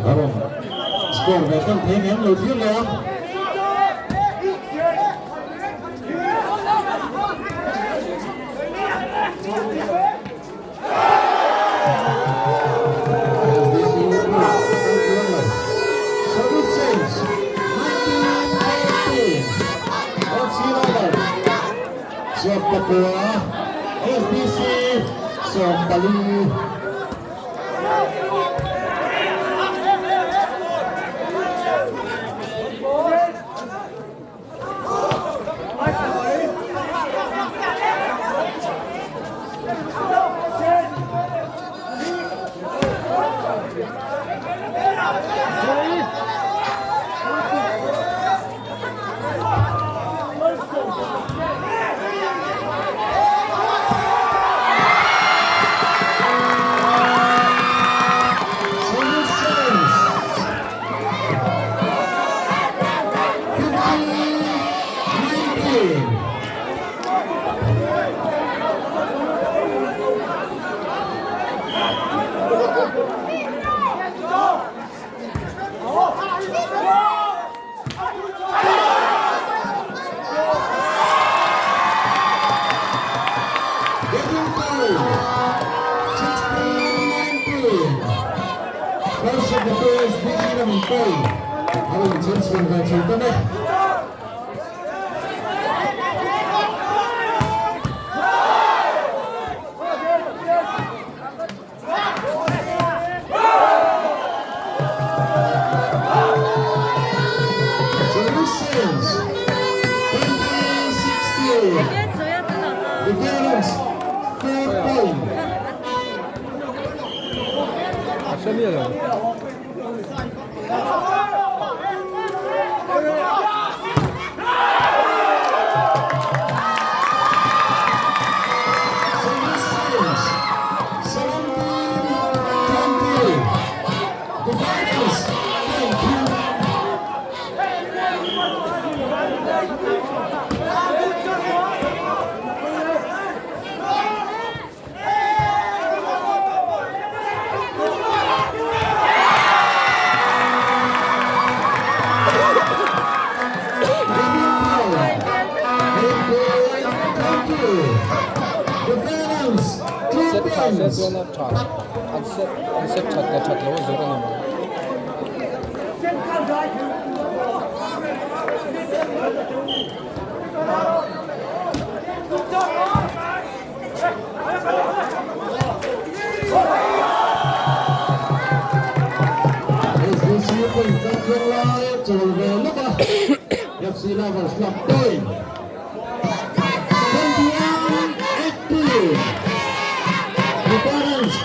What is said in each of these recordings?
ครับผมสกอร์แบบต้องเทงั้นหลุดยืดเลยครับส่วนประกวด SBC ส่งบอลลูHaving intention that you've done it. Solutions 2016. The parents 4 points. Set not touch. Unset touch the touch lower zero number. FC Lovers lock point. 21-18. The parents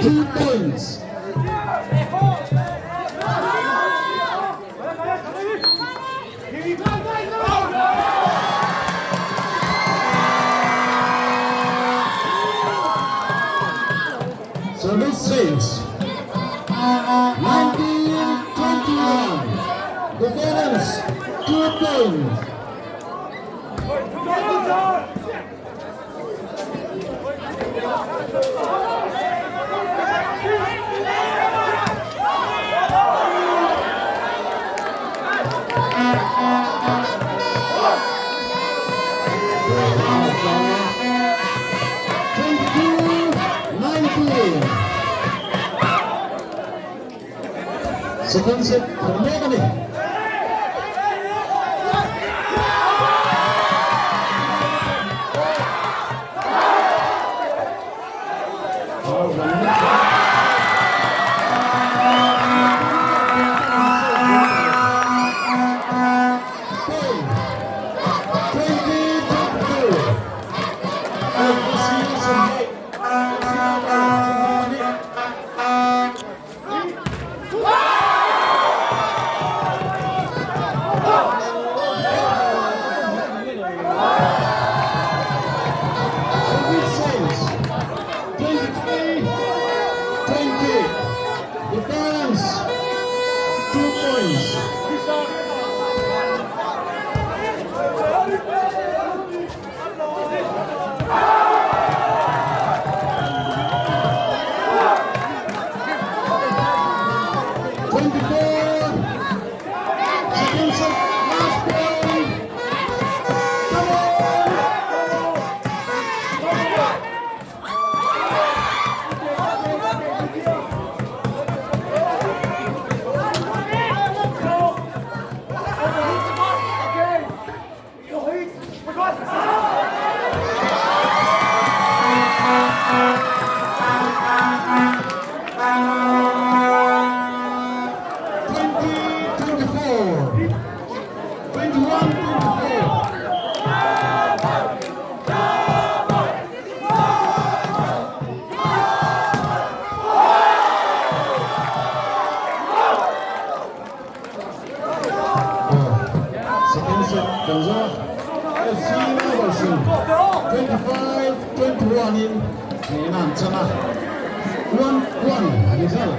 2 points. So this says 19-21. The parents 2 points. Second setของแม่กันดิ Second set, last point. Come on. FC Volleyball 25-21 in Vietnam zana 1-1 result.